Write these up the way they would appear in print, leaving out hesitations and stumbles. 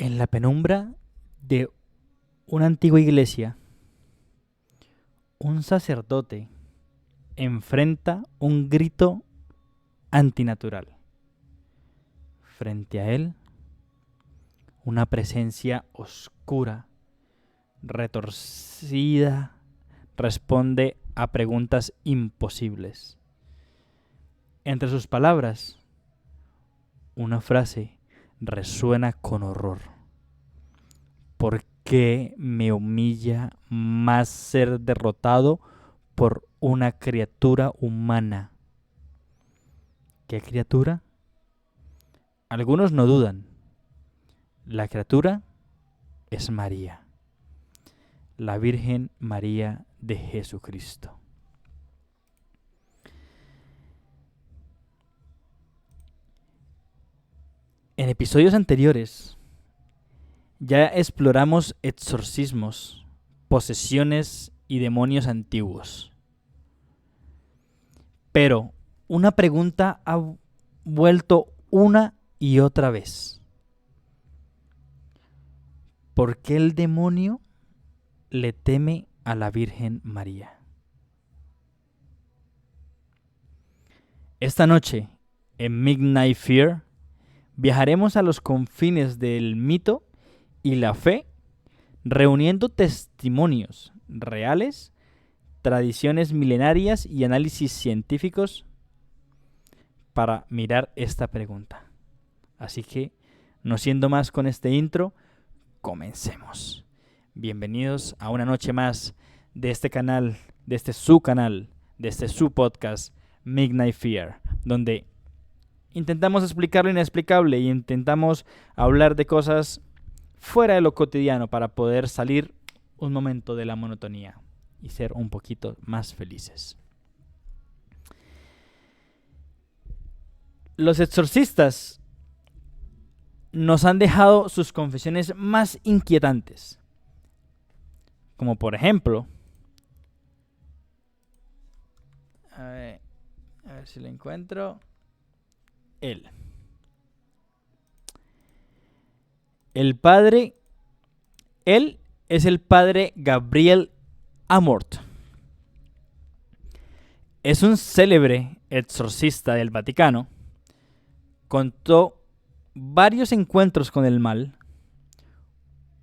En la penumbra de una antigua iglesia, un sacerdote enfrenta un grito antinatural. Frente a él, una presencia oscura, retorcida, responde a preguntas imposibles. Entre sus palabras, una frase resuena con horror. ¿Por qué me humilla más ser derrotado por una criatura humana? ¿Qué criatura? Algunos no dudan. La criatura es María, la Virgen María de Jesucristo. En episodios anteriores ya exploramos exorcismos, posesiones y demonios antiguos. Pero una pregunta ha vuelto una y otra vez. ¿Por qué el demonio le teme a la Virgen María? Esta noche, en Midnight Fear, viajaremos a los confines del mito y la fe, reuniendo testimonios reales, tradiciones milenarias y análisis científicos para mirar esta pregunta. Así que, no siendo más con este intro, comencemos. Bienvenidos a una noche más de este canal, de este su podcast, Midnight Fear, donde intentamos explicar lo inexplicable y intentamos hablar de cosas fuera de lo cotidiano para poder salir un momento de la monotonía y ser un poquito más felices. Los exorcistas nos han dejado sus confesiones más inquietantes, como por ejemplo, a ver si lo encuentro. Él es el padre Gabriel Amort. Es un célebre exorcista del Vaticano. Contó varios encuentros con el mal.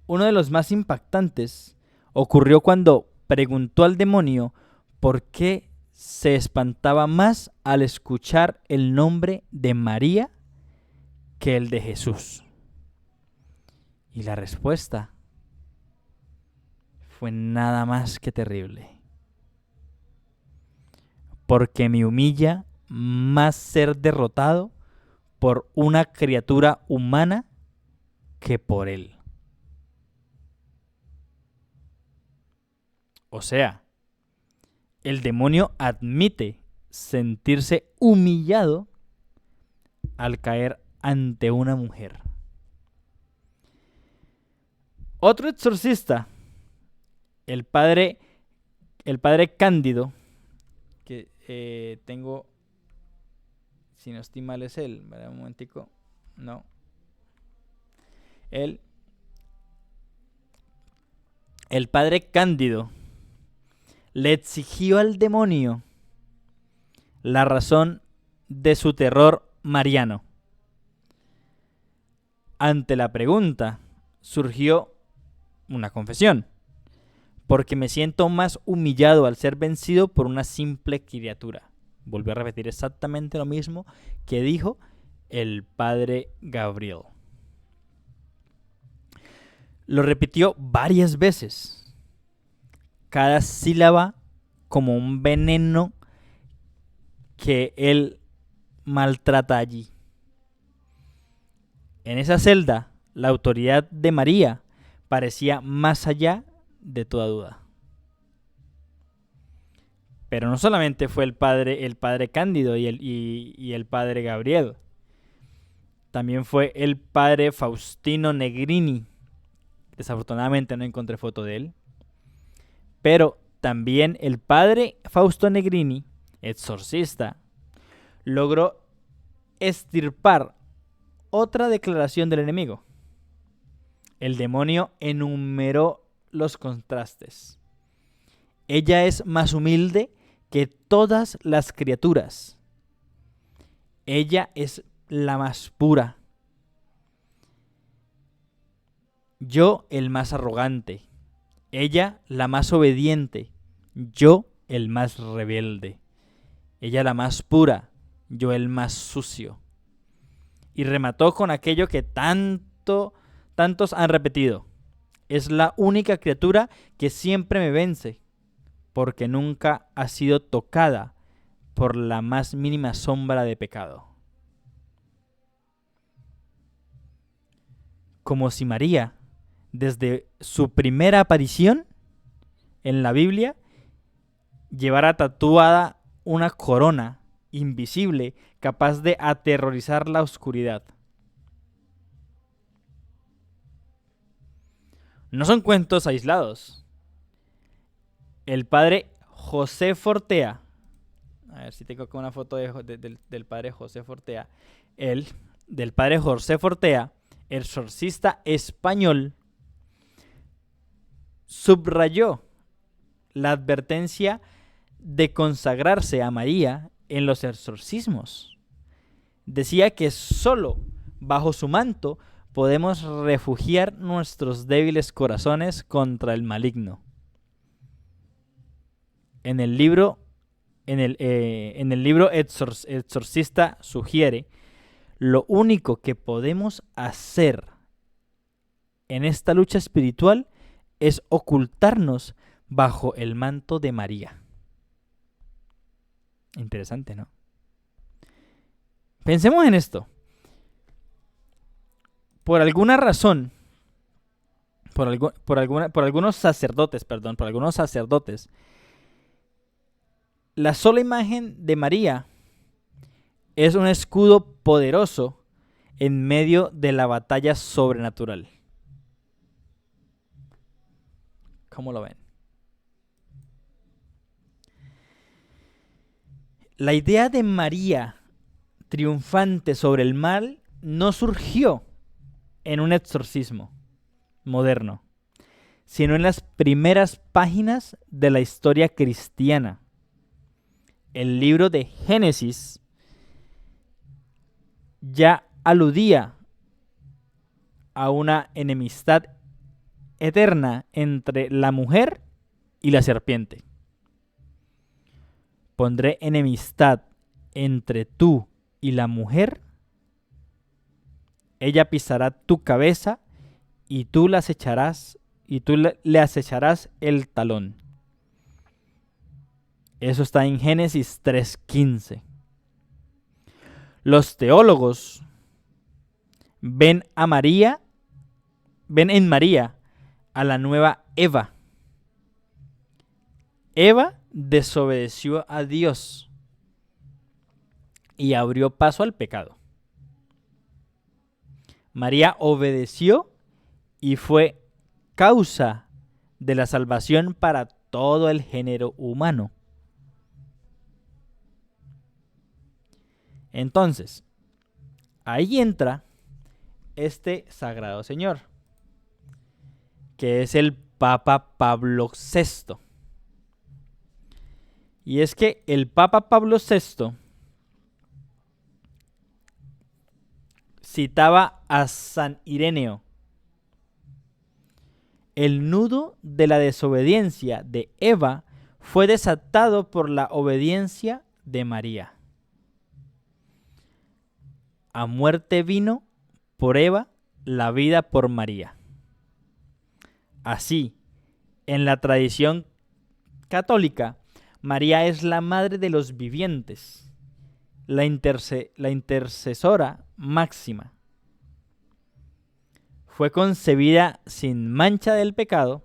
Uno de los más impactantes ocurrió cuando preguntó al demonio por qué se espantaba más al escuchar el nombre de María que el de Jesús. Y la respuesta fue nada más que terrible. Porque me humilla más ser derrotado por una criatura humana que por él. O sea, el demonio admite sentirse humillado al caer ante una mujer. Otro exorcista, el padre Cándido, que tengo, si no estoy mal es él, ¿verdad? Un momentico, no. El padre Cándido le exigió al demonio la razón de su terror mariano. Ante la pregunta surgió una confesión, porque me siento más humillado al ser vencido por una simple criatura. Volvió a repetir exactamente lo mismo que dijo el padre Gabriel. Lo repitió varias veces, cada sílaba como un veneno que él maltrata allí. En esa celda, la autoridad de María parecía más allá de toda duda. Pero no solamente fue el padre Cándido y el padre Gabriel. También fue el padre Faustino Negrini. Desafortunadamente no encontré foto de él. Pero también el padre Fausto Negrini, exorcista, logró extirpar otra declaración del enemigo. El demonio enumeró los contrastes. Ella es más humilde que todas las criaturas. Ella es la más pura. Yo el más arrogante. Ella la más obediente. Yo el más rebelde. Ella la más pura. Yo el más sucio. Y remató con aquello que tantos han repetido. Es la única criatura que siempre me vence, porque nunca ha sido tocada por la más mínima sombra de pecado. Como si María, desde su primera aparición en la Biblia, llevara tatuada una corona invisible capaz de aterrorizar la oscuridad. No son cuentos aislados. El padre José Fortea, a ver si tengo aquí una foto del padre José Fortea, del padre José Fortea, el exorcista español, subrayó la advertencia de consagrarse a María en los exorcismos. Decía que solo bajo su manto podemos refugiar nuestros débiles corazones contra el maligno. En el libro Exorcista sugiere: lo único que podemos hacer en esta lucha espiritual es ocultarnos bajo el manto de María. Interesante, ¿no? Pensemos en esto. Por alguna razón, por algunos sacerdotes, la sola imagen de María es un escudo poderoso en medio de la batalla sobrenatural. ¿Cómo lo ven? La idea de María triunfante sobre el mal no surgió en un exorcismo moderno, sino en las primeras páginas de la historia cristiana. El libro de Génesis ya aludía a una enemistad eterna entre la mujer y la serpiente. Pondré enemistad entre tú y la mujer. Ella pisará tu cabeza y tú le acecharás el talón. Eso está en Génesis 3:15. Los teólogos ven en María a la nueva Eva. Eva desobedeció a Dios y abrió paso al pecado. María obedeció y fue causa de la salvación para todo el género humano. Entonces, ahí entra este sagrado señor, que es el Papa Pablo VI. Y es que el Papa Pablo VI citaba a San Ireneo: el nudo de la desobediencia de Eva fue desatado por la obediencia de María. A muerte vino por Eva, la vida por María. Así, en la tradición católica, María es la madre de los vivientes, la intercesora máxima. Fue concebida sin mancha del pecado,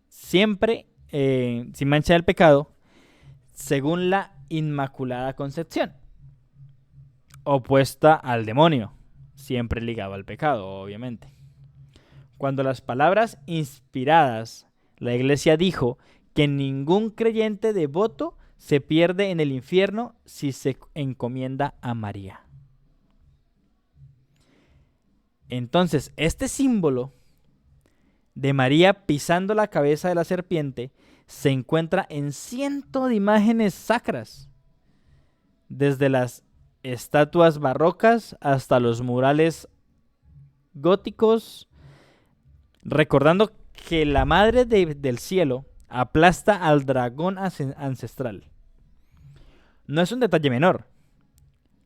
siempre sin mancha del pecado, según la Inmaculada Concepción, opuesta al demonio, siempre ligado al pecado, obviamente. Cuando las palabras inspiradas, la Iglesia dijo que ningún creyente devoto se pierde en el infierno si se encomienda a María. Entonces, este símbolo de María pisando la cabeza de la serpiente se encuentra en cientos de imágenes sacras, desde las estatuas barrocas hasta los murales góticos, recordando que la Madre del Cielo aplasta al dragón ancestral. No es un detalle menor.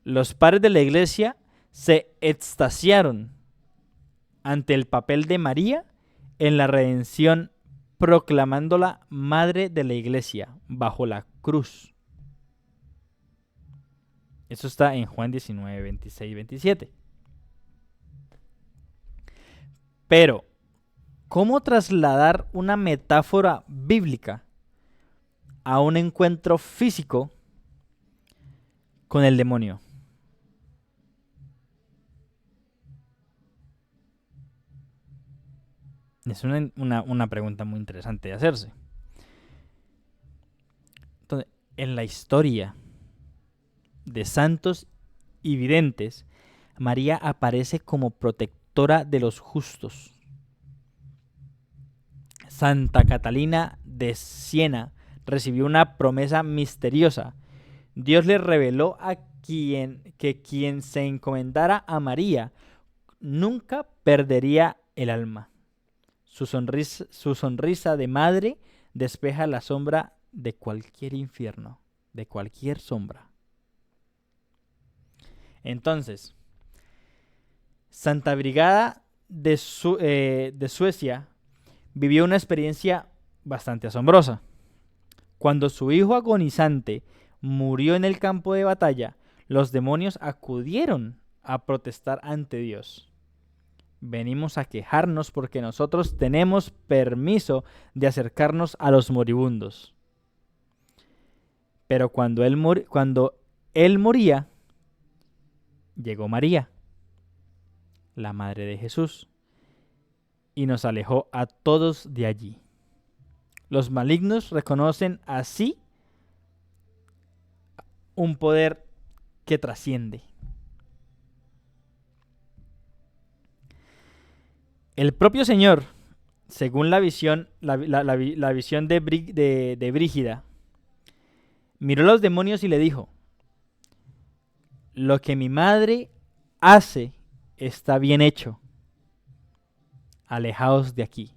Los padres de la iglesia se extasiaron ante el papel de María en la redención, proclamándola Madre de la Iglesia bajo la cruz. Eso está en Juan 19, 26 y 27. Pero, ¿cómo trasladar una metáfora bíblica a un encuentro físico con el demonio? Es una pregunta muy interesante de hacerse. Entonces, en la historia de santos y videntes, María aparece como protectora de los justos. Santa Catalina de Siena recibió una promesa misteriosa. Dios le reveló a quien se encomendara a María nunca perdería el alma. Su sonrisa de madre despeja la sombra de cualquier infierno, de cualquier sombra. Entonces, Santa Brigada de Suecia vivió una experiencia bastante asombrosa. Cuando su hijo agonizante murió en el campo de batalla, los demonios acudieron a protestar ante Dios. Venimos a quejarnos porque nosotros tenemos permiso de acercarnos a los moribundos. Pero cuando él moría, llegó María, la madre de Jesús, y nos alejó a todos de allí. Los malignos reconocen así un poder que trasciende. El propio Señor, según la visión, la visión de Brígida, miró a los demonios y le dijo: lo que mi madre hace está bien hecho. Alejaos de aquí.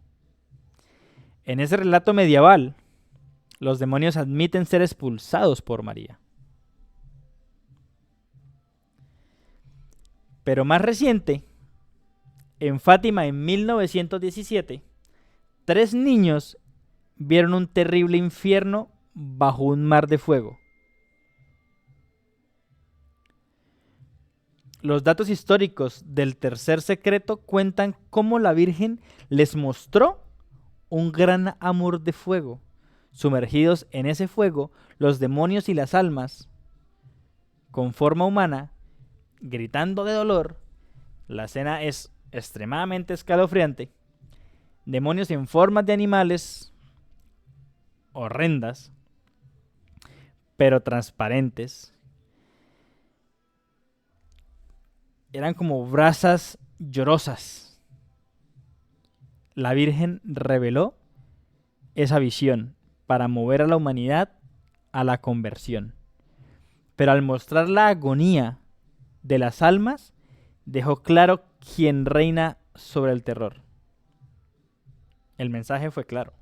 En ese relato medieval, los demonios admiten ser expulsados por María. Pero más reciente, en Fátima en 1917, 3 niños vieron un terrible infierno bajo un mar de fuego. Los datos históricos del tercer secreto cuentan cómo la Virgen les mostró un gran amor de fuego. Sumergidos en ese fuego, los demonios y las almas, con forma humana, gritando de dolor, la escena es extremadamente escalofriante. Demonios en formas de animales horrendas, pero transparentes. Eran como brasas llorosas. La Virgen reveló esa visión para mover a la humanidad a la conversión. Pero al mostrar la agonía de las almas, dejó claro quién reina sobre el terror. El mensaje fue claro.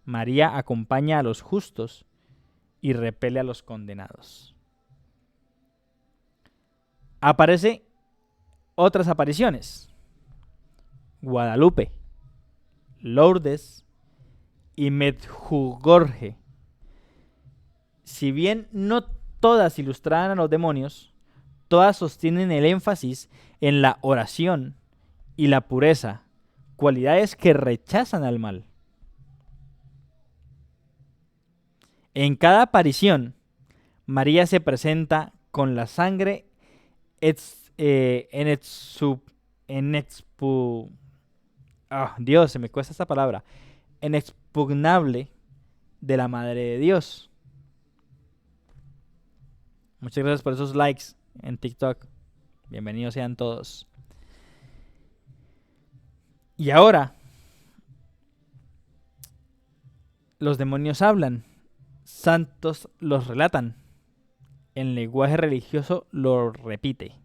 María acompaña a los justos y repele a los condenados. Aparece otras apariciones: Guadalupe, Lourdes y Medjugorje. Si bien no todas ilustraban a los demonios, todas sostienen el énfasis en la oración y la pureza, cualidades que rechazan al mal. En cada aparición, María se presenta con la sangre Dios, se me cuesta esta palabra. Inexpugnable de la Madre de Dios. Muchas gracias por esos likes en TikTok. Bienvenidos sean todos. Y ahora los demonios hablan, santos los relatan, en lenguaje religioso lo repite.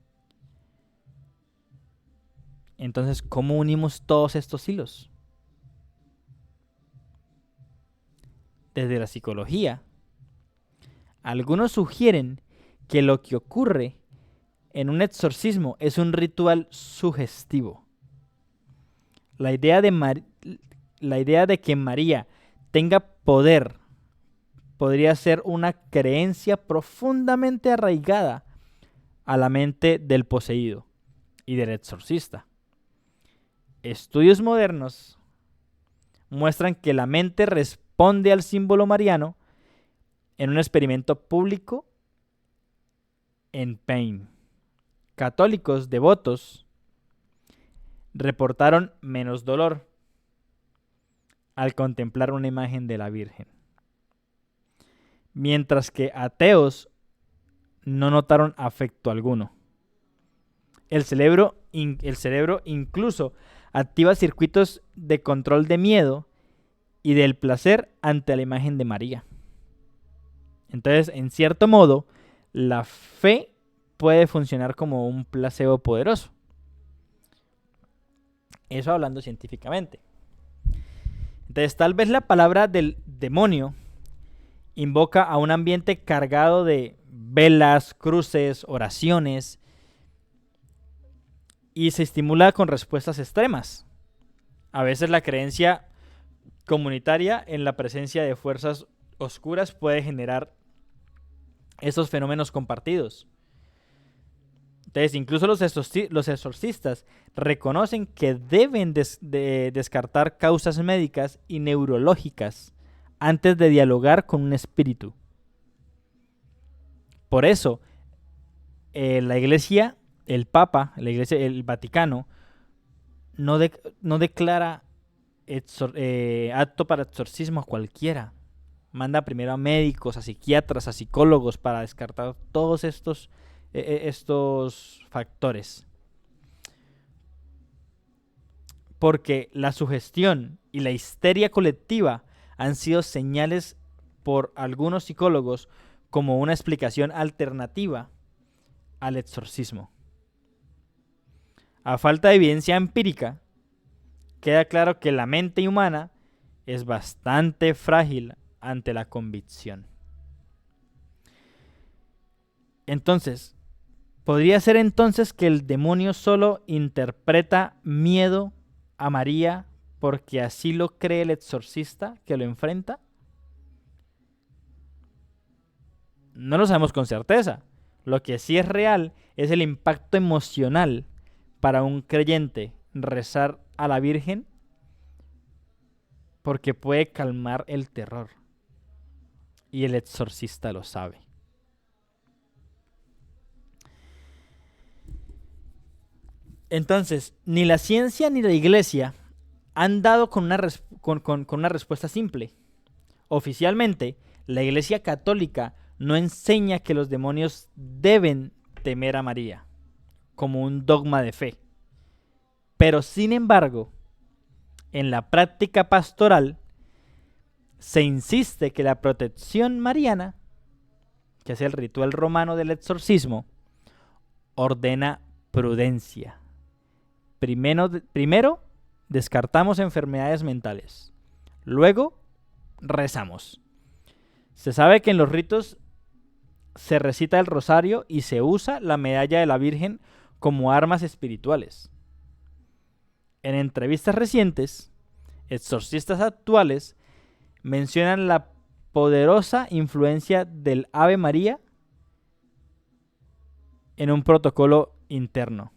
Entonces, ¿cómo unimos todos estos hilos? Desde la psicología, algunos sugieren que lo que ocurre en un exorcismo es un ritual sugestivo. La idea de que María tenga poder podría ser una creencia profundamente arraigada a la mente del poseído y del exorcista. Estudios modernos muestran que la mente responde al símbolo mariano en un experimento público en Paine. Católicos devotos reportaron menos dolor al contemplar una imagen de la Virgen, mientras que ateos no notaron afecto alguno. El cerebro incluso activa circuitos de control de miedo y del placer ante la imagen de María. Entonces, en cierto modo, la fe puede funcionar como un placebo poderoso. Eso hablando científicamente. Entonces, tal vez la palabra del demonio invoca a un ambiente cargado de velas, cruces, oraciones, y se estimula con respuestas extremas. A veces la creencia comunitaria en la presencia de fuerzas oscuras puede generar estos fenómenos compartidos. Entonces, incluso los exorcistas reconocen que deben descartar causas médicas y neurológicas antes de dialogar con un espíritu. Por eso, la Iglesia, el Papa, el Vaticano, no declara apto para exorcismo a cualquiera. Manda primero a médicos, a psiquiatras, a psicólogos para descartar todos estos factores. Porque la sugestión y la histeria colectiva han sido señales por algunos psicólogos como una explicación alternativa al exorcismo. A falta de evidencia empírica, queda claro que la mente humana es bastante frágil ante la convicción. Entonces, ¿podría ser entonces que el demonio solo interpreta miedo a María porque así lo cree el exorcista que lo enfrenta? No lo sabemos con certeza. Lo que sí es real es el impacto emocional para un creyente rezar a la Virgen, porque puede calmar el terror. Y el exorcista lo sabe. Entonces, ni la ciencia ni la Iglesia han dado con una respuesta simple. Oficialmente, la Iglesia Católica no enseña que los demonios deben temer a María como un dogma de fe. Pero, sin embargo, en la práctica pastoral se insiste que la protección mariana, que es el ritual romano del exorcismo, ordena prudencia. Primero descartamos enfermedades mentales. Luego rezamos. Se sabe que en los ritos se recita el rosario y se usa la medalla de la Virgen como armas espirituales. En entrevistas recientes, exorcistas actuales mencionan la poderosa influencia del Ave María en un protocolo interno.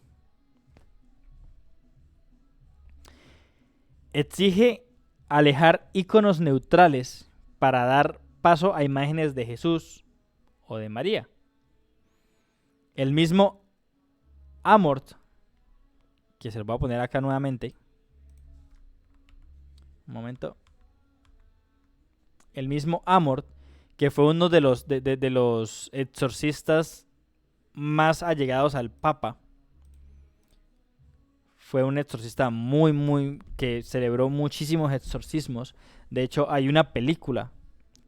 Exige alejar iconos neutrales para dar paso a imágenes de Jesús o de María. El mismo Amort, que se lo voy a poner acá nuevamente. Un momento. El mismo Amort, que fue uno de los exorcistas más allegados al Papa, fue un exorcista que celebró muchísimos exorcismos. De hecho, hay una película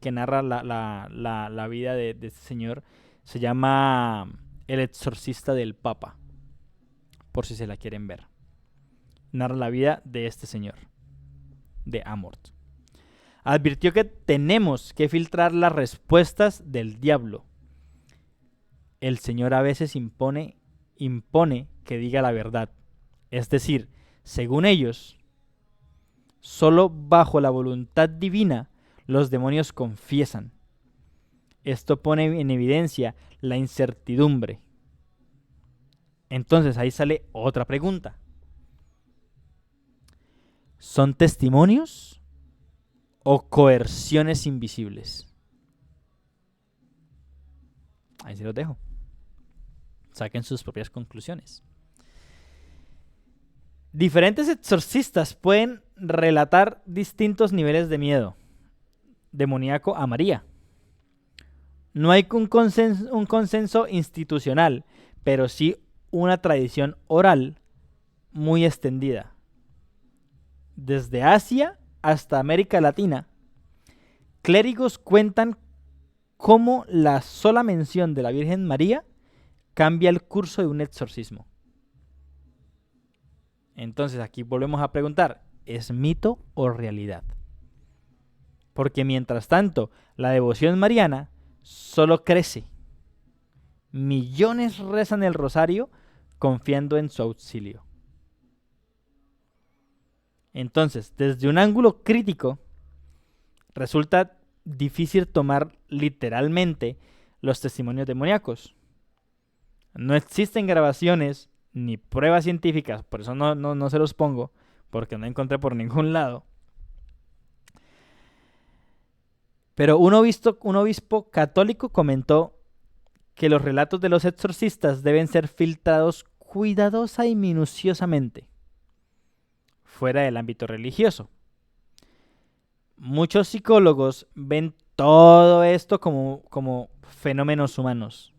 que narra la vida de este señor. Se llama El exorcista del Papa, por si se la quieren ver. Narra la vida de este señor, de Amorth. Advirtió que tenemos que filtrar las respuestas del diablo. El Señor a veces impone que diga la verdad. Es decir, según ellos, solo bajo la voluntad divina los demonios confiesan. Esto pone en evidencia la incertidumbre. Entonces ahí sale otra pregunta. ¿Son testimonios o coerciones invisibles? Ahí se los dejo. Saquen sus propias conclusiones. Diferentes exorcistas pueden relatar distintos niveles de miedo demoníaco a María. No hay un consenso institucional, pero sí una tradición oral muy extendida. Desde Asia hasta América Latina, clérigos cuentan cómo la sola mención de la Virgen María cambia el curso de un exorcismo. Entonces aquí volvemos a preguntar, ¿es mito o realidad? Porque mientras tanto, la devoción mariana solo crece. Millones rezan el rosario confiando en su auxilio. Entonces, desde un ángulo crítico, resulta difícil tomar literalmente los testimonios demoníacos. No existen grabaciones ni pruebas científicas, por eso no se los pongo, porque no encontré por ningún lado. Pero un obispo católico comentó que los relatos de los exorcistas deben ser filtrados cuidadosa y minuciosamente, fuera del ámbito religioso. Muchos psicólogos ven todo esto como fenómenos humanos.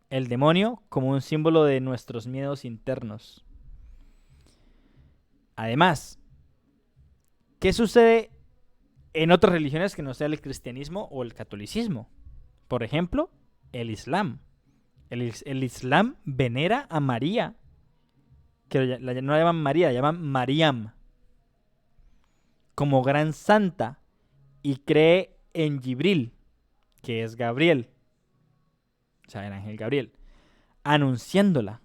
El demonio como un símbolo de nuestros miedos internos. Además, ¿qué sucede en otras religiones que no sea el cristianismo o el catolicismo? Por ejemplo, el Islam. El Islam venera a María, que no la llaman María, la llaman Mariam, como gran santa, y cree en Jibril, que es Gabriel, o sea, el ángel Gabriel, anunciándola.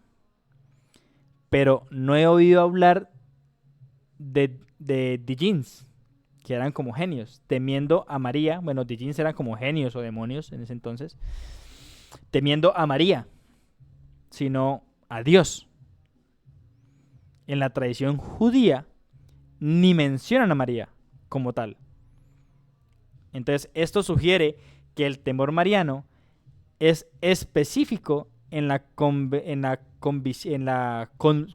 Pero no he oído hablar de djinns, que eran como genios, temiendo a María. Bueno, djinns eran como genios o demonios en ese entonces, temiendo a María, sino a Dios. En la tradición judía ni mencionan a María como tal. Entonces, esto sugiere que el temor mariano es específico en la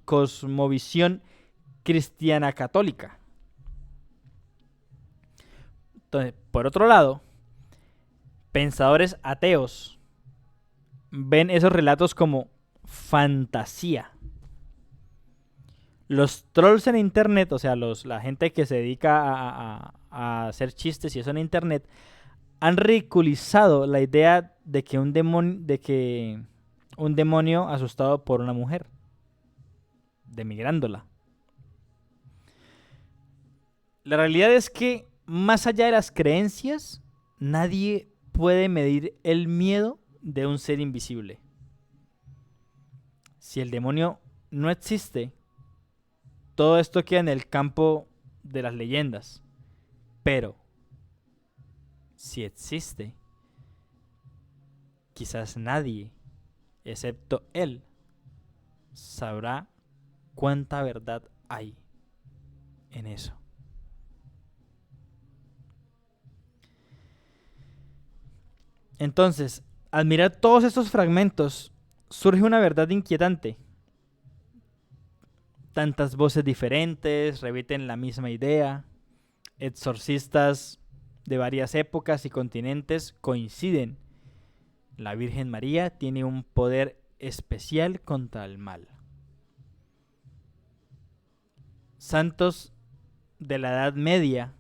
cosmovisión cristiana católica. Entonces, por otro lado, pensadores ateos ven esos relatos como fantasía. Los trolls en internet, o sea, la gente que se dedica a hacer chistes y eso en internet, han ridiculizado la idea de que un demonio asustado por una mujer, demigrándola. La realidad es que, más allá de las creencias, nadie puede medir el miedo de un ser invisible. Si el demonio no existe, todo esto queda en el campo de las leyendas. Pero, si existe, quizás nadie, excepto él, sabrá cuánta verdad hay en eso. Entonces, al mirar todos estos fragmentos, surge una verdad inquietante. Tantas voces diferentes repiten la misma idea. Exorcistas de varias épocas y continentes coinciden. La Virgen María tiene un poder especial contra el mal. santos de la Edad Media,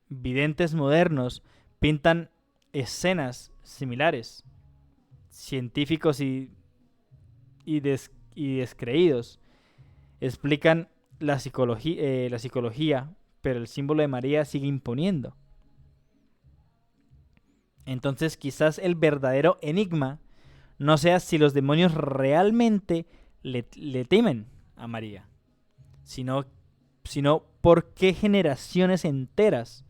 videntes modernos, pintan escenas similares. Científicos y descreídos explican la psicología, pero el símbolo de María sigue imponiendo. Entonces quizás el verdadero enigma no sea si los demonios realmente le temen a María, sino por qué generaciones enteras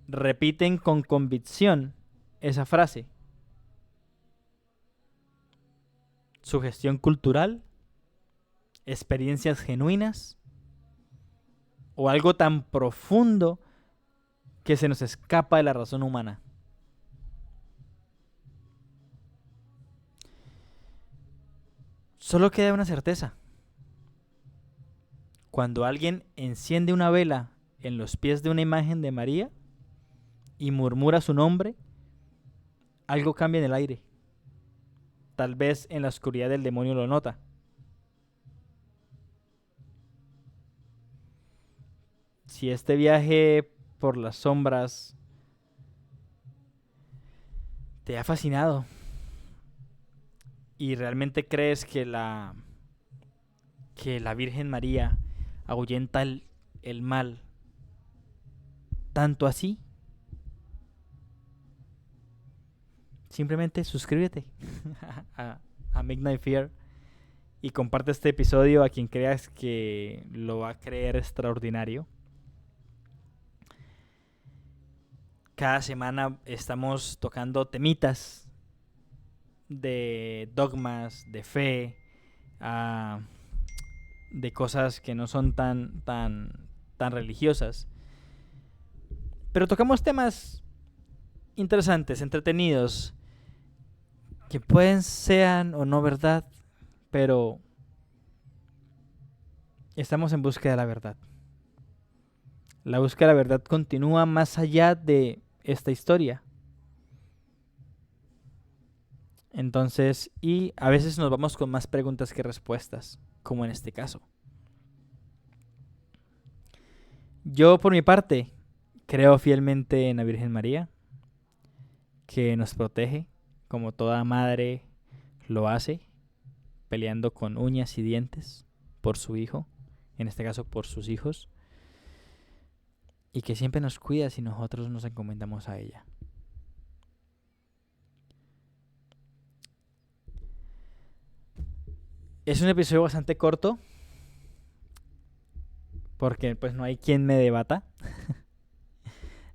repiten con convicción esa frase. Sugestión cultural, experiencias genuinas o algo tan profundo que se nos escapa de la razón humana. Solo queda una certeza. Cuando alguien enciende una vela en los pies de una imagen de María y murmura su nombre, algo cambia en el aire. Tal vez en la oscuridad el demonio lo nota. Si este viaje por las sombras te ha fascinado y realmente crees que la Virgen María ahuyenta el mal, tanto así, simplemente suscríbete a Midnight Fear y comparte este episodio a quien creas que lo va a creer extraordinario. Cada semana estamos tocando temitas de dogmas, de fe, de cosas que no son tan religiosas. Pero tocamos temas interesantes, entretenidos, que pueden sean o no verdad, pero estamos en búsqueda de la verdad. La búsqueda de la verdad continúa más allá de esta historia. Entonces, y a veces nos vamos con más preguntas que respuestas, como en este caso. Yo, por mi parte, creo fielmente en la Virgen María, que nos protege, como toda madre lo hace, peleando con uñas y dientes por su hijo, en este caso por sus hijos, y que siempre nos cuida si nosotros nos encomendamos a ella. Es un episodio bastante corto, porque pues no hay quien me debata,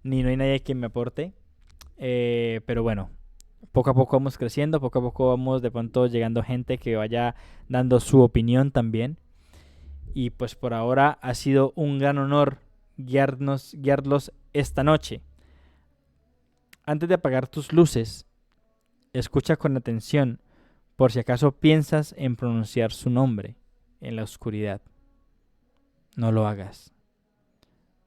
ni no hay nadie quien me aporte, pero bueno, poco a poco vamos creciendo, poco a poco vamos de pronto llegando gente que vaya dando su opinión también, y pues por ahora ha sido un gran honor guiarlos esta noche. Antes de apagar tus luces, escucha con atención por si acaso piensas en pronunciar su nombre en la oscuridad. No lo hagas.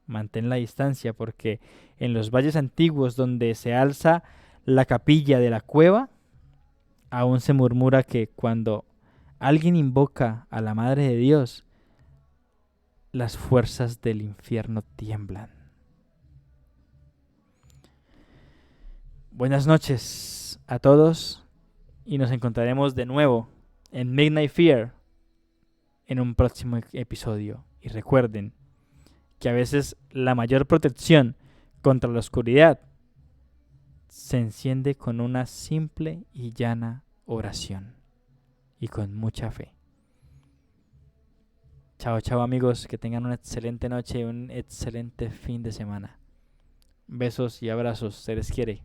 Mantén la distancia porque en los valles antiguos donde se alza la capilla de la cueva, aún se murmura que cuando alguien invoca a la Madre de Dios, las fuerzas del infierno tiemblan. Buenas noches a todos y nos encontraremos de nuevo en Midnight Fear en un próximo episodio. Y recuerden que a veces la mayor protección contra la oscuridad se enciende con una simple y llana oración y con mucha fe. Chao, chao amigos, que tengan una excelente noche y un excelente fin de semana. Besos y abrazos, se les quiere.